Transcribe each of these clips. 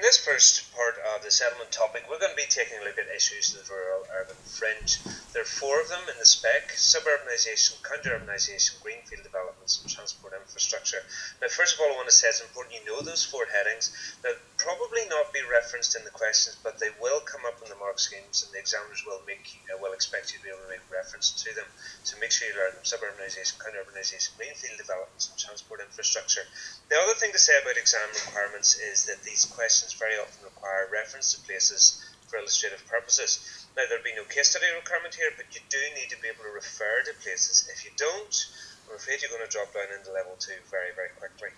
this first part of the settlement topic, we're going to be taking a look at issues of the rural-urban fringe. There are 4 of them in the spec: suburbanisation, counter-urbanisation, greenfield developments and transport infrastructure. Now, first of all, I want to say it's important you know those 4 headings. They'll probably not be referenced in the questions, but they will come up in the mark schemes, and the examiners will expect you to be able to make reference to them. So make sure you learn them: suburbanisation, counter-urbanisation, greenfield developments and transport infrastructure. The other thing to say about exam requirements is that these questions very often require reference to places for illustrative purposes. Now, there'll be no case study requirement here, but you do need to be able to refer to places. If you don't, I'm afraid you're going to drop down into level 2 very, very quickly.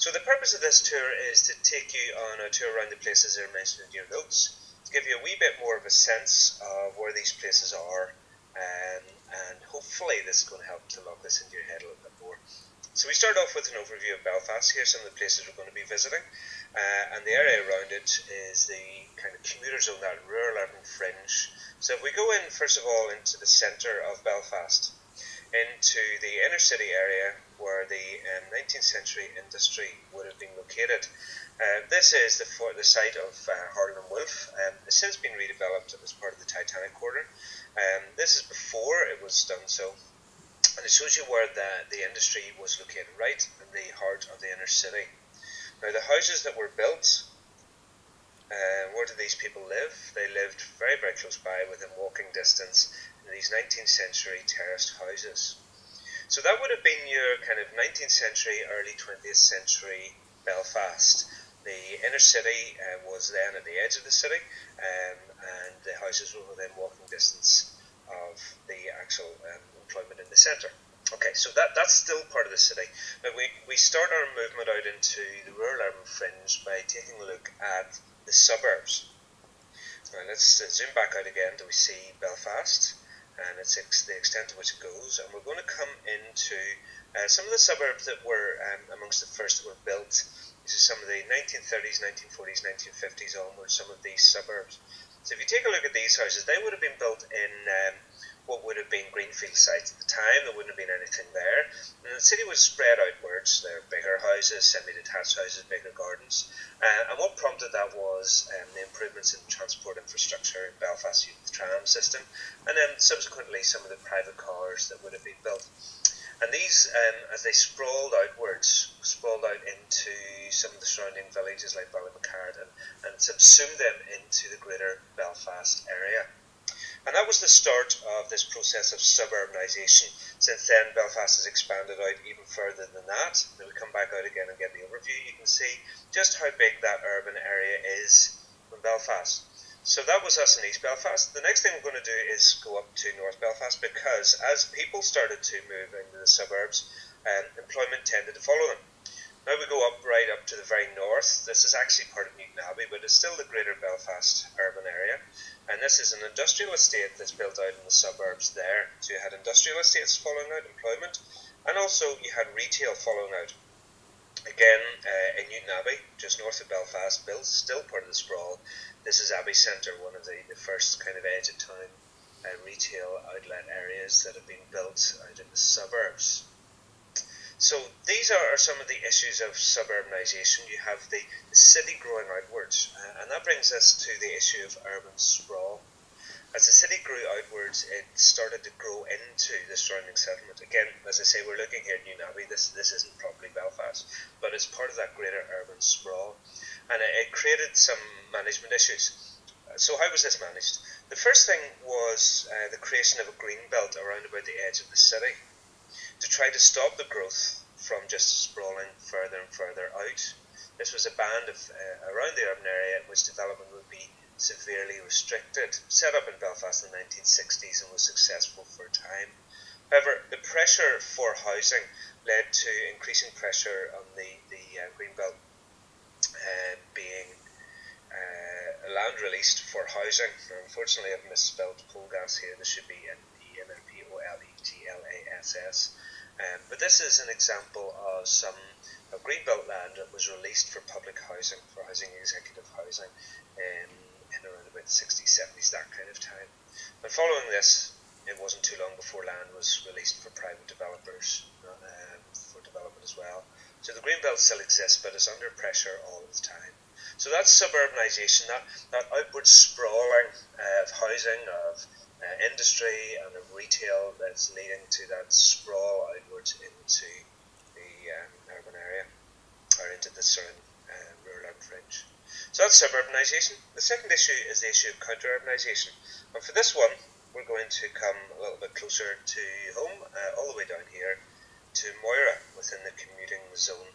So the purpose of this tour is to take you on a tour around the places that are mentioned in your notes, to give you a wee bit more of a sense of where these places are, and hopefully this is going to help to lock this into your head a little bit more. So we start off with an overview of Belfast. Here's some of the places we're going to be visiting, and the area around it is the kind of commuter zone, that rural-urban fringe. So if we go in, first of all, into the centre of Belfast, into the inner city area where the 19th century industry would have been located. This is the site of Harland and Wolff. It's since been redeveloped as part of the Titanic Quarter. This is before it was done so. And it shows you where the industry was located, right in the heart of the inner city. Now, the houses that were built, where did these people live? They lived very, very close by, within walking distance, in these 19th century terraced houses. So that would have been your kind of 19th century, early 20th century Belfast. The inner city was then at the edge of the city, and the houses were within walking distance of the actual employment in the centre. Okay, so that's still part of the city. Now we start our movement out into the rural-urban fringe by taking a look at the suburbs. Now let's zoom back out again till we see Belfast, and it's the extent to which it goes, and we're going to come into some of the suburbs that were amongst the first that were built. These are some of the 1930s, 1940s, 1950s onwards, some of these suburbs. So if you take a look at these houses, they would have been built in what would have been greenfield sites at the time. There wouldn't have been anything there. And the city was spread outwards. There were bigger houses, semi-detached houses, bigger gardens. And what prompted that was the improvements in transport infrastructure in Belfast, the tram system, and then subsequently some of the private cars that would have been built. And these, as they sprawled out into some of the surrounding villages like Ballymacart and subsumed them into the greater Belfast area. And that was the start of this process of suburbanisation. Since then, Belfast has expanded out even further than that. When we come back out again and get the overview, you can see just how big that urban area is in Belfast. So that was us in East Belfast. The next thing we're going to do is go up to North Belfast, because as people started to move into the suburbs, employment tended to follow them. Now we go right up to the very north. This is actually part of Newton Abbey, but it's still the greater Belfast urban area. And this is an industrial estate that's built out in the suburbs there. So you had industrial estates following out employment, and also you had retail following out. Again, in Newton Abbey, just north of Belfast, built, still part of the sprawl. This is Abbey Centre, one of the first kind of edge of town retail outlet areas that have been built out in the suburbs. So these are some of the issues of suburbanisation. You have the city growing outwards, and that brings us to the issue of urban sprawl. As the city grew outwards, it started to grow into the surrounding settlement. Again, as I say, we're looking here at Newton Abbey. This isn't properly Belfast, but it's part of that greater urban sprawl. And it created some management issues. So how was this managed? The first thing was the creation of a green belt around about the edge of the city, to try to stop the growth from just sprawling further and further out. This was a band of around the urban area in which development would be severely restricted, set up in Belfast in the 1960s and was successful for a time. However, the pressure for housing led to increasing pressure on the Greenbelt being land released for housing. Unfortunately, I've misspelled coal gas here. This should be N-E-M-P-O-L-E-G-L-A-S-S. But this is an example of some Greenbelt land that was released for public housing, for housing executive housing, in around about the 60s, 70s, that kind of time. But following this, it wasn't too long before land was released for private developers for development as well. So the Greenbelt still exists, but it's under pressure all the time. So that's suburbanisation, that outward sprawling of housing, of industry and of retail that's leading to that sprawl outwards into the urban area, or into the surrounding rural urban fringe. So that's suburbanisation. The second issue is the issue of counter-urbanisation. And for this one, we're going to come a little bit closer to home, all the way down here to Moira, within the commuting zone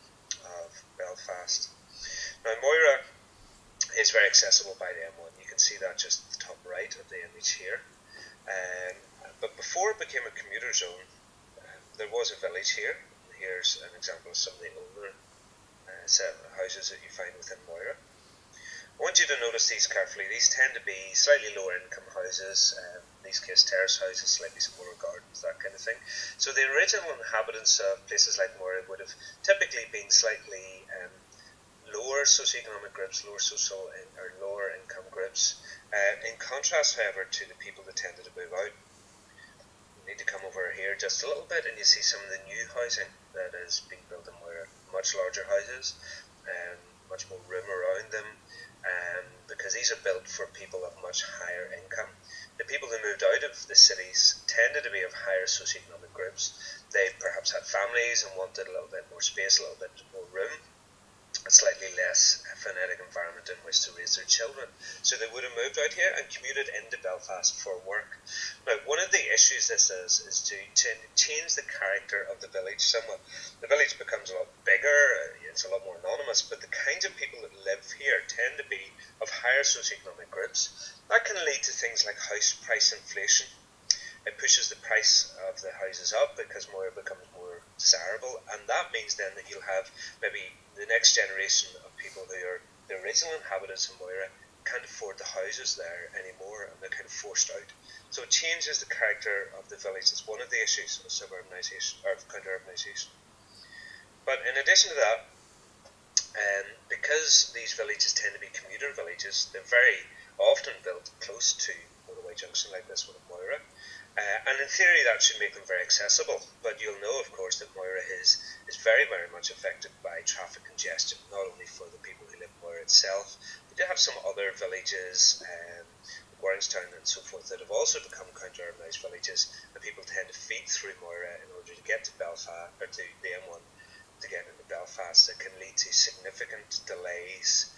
of Belfast. Now, Moira is very accessible by the M1. You can see that just at the top right of the image here. But before it became a commuter zone, there was a village here. Here's an example of some of the older houses that you find within Moira. I want you to notice these carefully. These tend to be slightly lower income houses, in these case terrace houses, slightly smaller gardens, that kind of thing. So the original inhabitants of places like Moira would have typically been slightly lower socioeconomic groups, lower social or lower income groups. In contrast, however, to the people that tended to move out. You need to come over here just a little bit and you see some of the new housing that is being built in Moira. Much larger houses, much more room around them, because these are built for people of much higher income. The people who moved out of the cities tended to be of higher socioeconomic groups. They perhaps had families and wanted a little bit more space, a little bit more room, a slightly less phonetic environment in which to raise their children. So they would have moved out here and commuted into Belfast for work. Now, one of the issues this is to change the character of the village somewhat. The village becomes a lot bigger, it's a lot more anonymous, but the kinds of people that live here tend to be of higher socioeconomic groups. That can lead to things like house price inflation. It pushes the price of the houses up because Moira becomes more desirable, and that means then that you'll have maybe the next generation of people who are the original inhabitants of Moira can't afford the houses there anymore, and they're kind of forced out. So it changes the character of the village. It's one of the issues of suburbanisation or of counter-urbanisation. But in addition to that, because these villages tend to be commuter villages, they're very often built close to motorway junction like this one in Moira. And in theory that should make them very accessible, but you'll know of course that Moira is very, very much affected by traffic congestion, not only for the people who live in Moira itself, but you have some other villages, Warrenstown and so forth, that have also become counter-urbanised villages, and people tend to feed through Moira in order to get to Belfast, or to the M1 to get into Belfast. That can lead to significant delays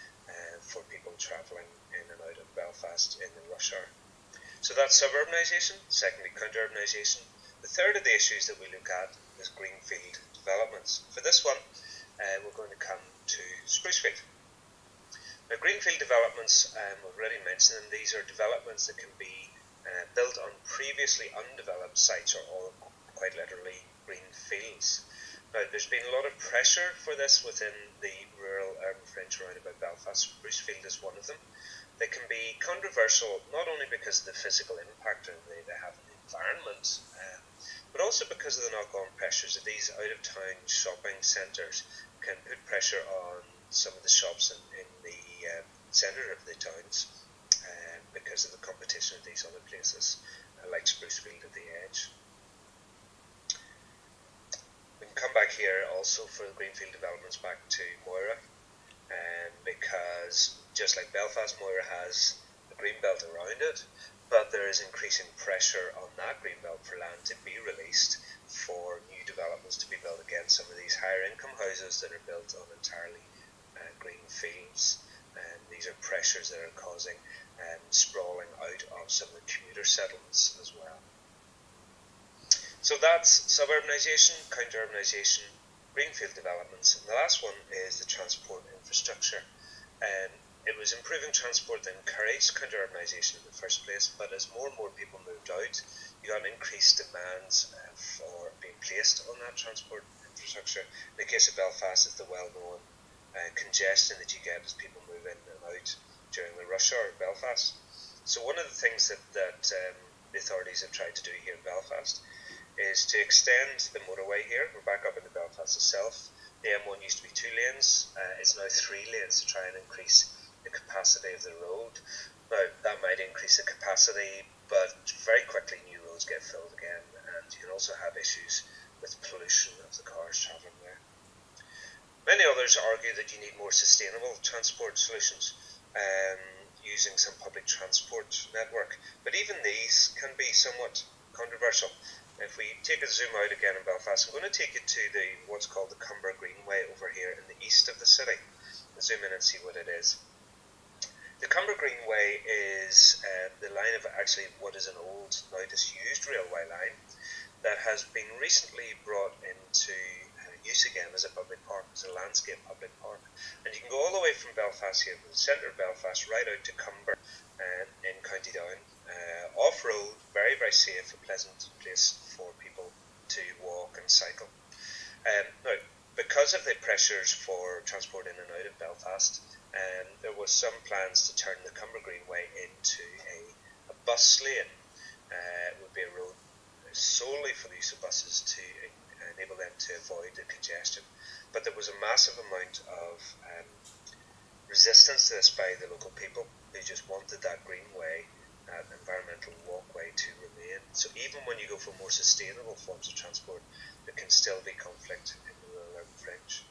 for people travelling in and out of Belfast in the rush hour. So that's suburbanisation. Secondly, counter-urbanisation. The third of the issues that we look at is greenfield developments. For this one, we're going to come to Sprucefield. Now, greenfield developments, we've already mentioned them. These are developments that can be built on previously undeveloped sites, or quite literally green fields. Now, there's been a lot of pressure for this within the rural urban fringe around about Belfast. Sprucefield is one of them. They can be controversial not only because of the physical impact they have on the environment, but also because of the knock-on pressures of these out-of-town shopping centres can put pressure on some of the shops in the centre of the towns because of the competition of these other places, like Sprucefield at the edge. We can come back here also for the greenfield developments back to Moira, because just like Belfast, Moira has a greenbelt around it, but there is increasing pressure on that greenbelt for land to be released for new developments to be built against some of these higher income houses that are built on entirely green fields. These are pressures that are causing sprawling out of some of the commuter settlements as well. So that's suburbanisation, counter-urbanisation, greenfield developments, and the last one is the transport infrastructure. It was improving transport that encouraged counter-urbanisation in the first place, but as more and more people moved out, you got increased demands for being placed on that transport infrastructure. In the case of Belfast, it's the well-known congestion that you get as people move in and out during the rush hour of Belfast. So one of the things that the authorities have tried to do here in Belfast is to extend the motorway here. We're back up into Belfast itself. The M1 used to be 2 lanes, it's now 3 lanes to try and increase the capacity of the road. Now, that might increase the capacity, but very quickly new roads get filled again, and you can also have issues with pollution of the cars travelling there. Many others argue that you need more sustainable transport solutions, using some public transport network, but even these can be somewhat controversial. If we take a zoom out again in Belfast, I'm going to take you to what's called the Cumber Greenway over here in the east of the city. Zoom in and see what it is. The Cumber Greenway is the line of actually what is an old, now disused railway line that has been recently brought into use again as a public park, as a landscape public park. And you can go all the way from Belfast here, from the centre of Belfast, right out to Cumber in County Down. Off-road, very, very safe, a pleasant place for people to walk and cycle. Now, because of the pressures for transport in and out of Belfast, there was some plans to turn the Cumber Greenway into a bus lane. It would be a road solely for the use of buses to enable them to avoid the congestion. But there was a massive amount of resistance to this by the local people who just wanted that greenway, that environmental walkway, to remain. So even when you go for more sustainable forms of transport, there can still be conflict in the rural urban fringe.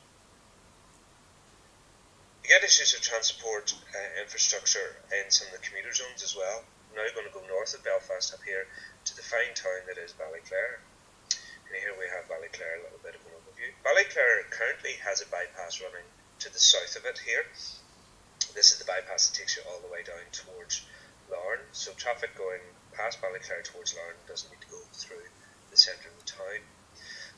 You get issues of transport infrastructure in some of the commuter zones as well. I'm now going to go north of Belfast up here to the fine town that is Ballyclare. And here we have Ballyclare, a little bit of an overview. Ballyclare currently has a bypass running to the south of it here. This is the bypass that takes you all the way down towards Larne. So traffic going past Ballyclare towards Larne doesn't need to go through the centre of the town.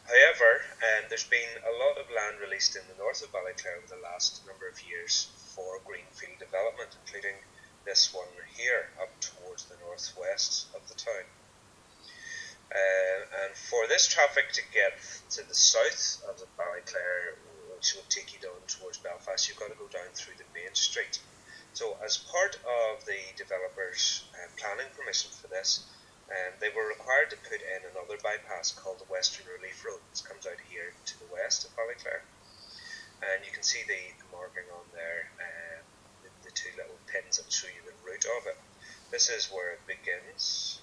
However, there's been a lot of land released in the north of Ballyclare over the last number of years for greenfield development, including this one here up towards the northwest of the town. And for this traffic to get to the south of the Ballyclare, which will take you down towards Belfast, you've got to go down through the main street. So as part of the developers' planning permission for this, they were required to put in another bypass called the Western Relief Road. This comes out here to the west of Ballyclare. And you can see the marking on there, the two little pins that show you the route of it. This is where it begins,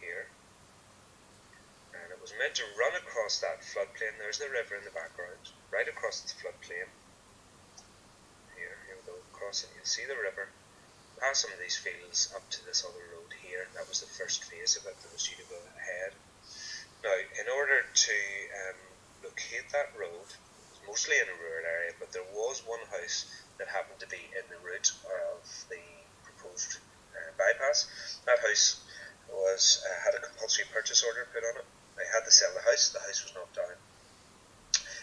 here. And it was meant to run across that floodplain. There's the river in the background, right across the floodplain. Here we go, crossing, you'll see the river. Past some of these fields up to this other road here. That was the first phase of it that was due to go ahead. Now, in order to locate that road, it was mostly in a rural area, but there was one house that happened to be in the route of the proposed bypass. That house had a compulsory purchase order put on it. They had to sell the house was knocked down.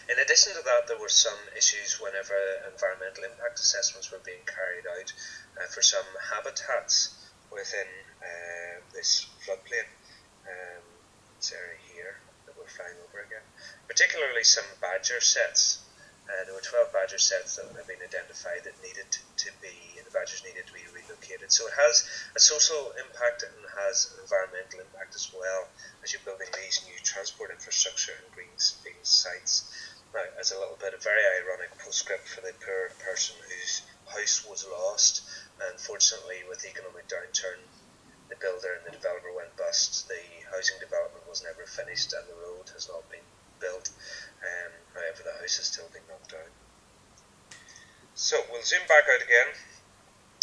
In addition to that, there were some issues whenever environmental impact assessments were being carried out for some habitats within this floodplain, this area here that we're flying over again. Particularly some badger sets. There were 12 badger sets that have been identified that the badgers needed to be relocated. So it has a social impact and has an environmental impact as well as you're building these new transport infrastructure and greenfield sites. Now, as a little bit of very ironic postscript for the poor person whose house was lost, unfortunately with the economic downturn, the builder and the developer went bust. The housing development was never finished and the road has not been built. However, the house has still been knocked down. So we'll zoom back out again.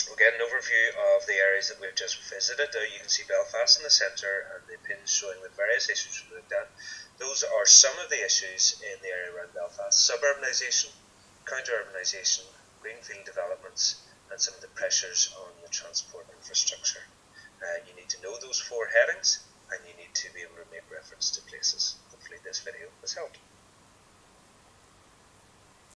We'll get an overview of the areas that we've just visited. You can see Belfast in the centre and the pins showing the various issues we looked at. Those are some of the issues in the area around Belfast: suburbanisation, counter-urbanisation, greenfield developments, and some of the pressures on the transport infrastructure. You need to know those four headings, and you need to be able to make reference to places. Hopefully this video has helped.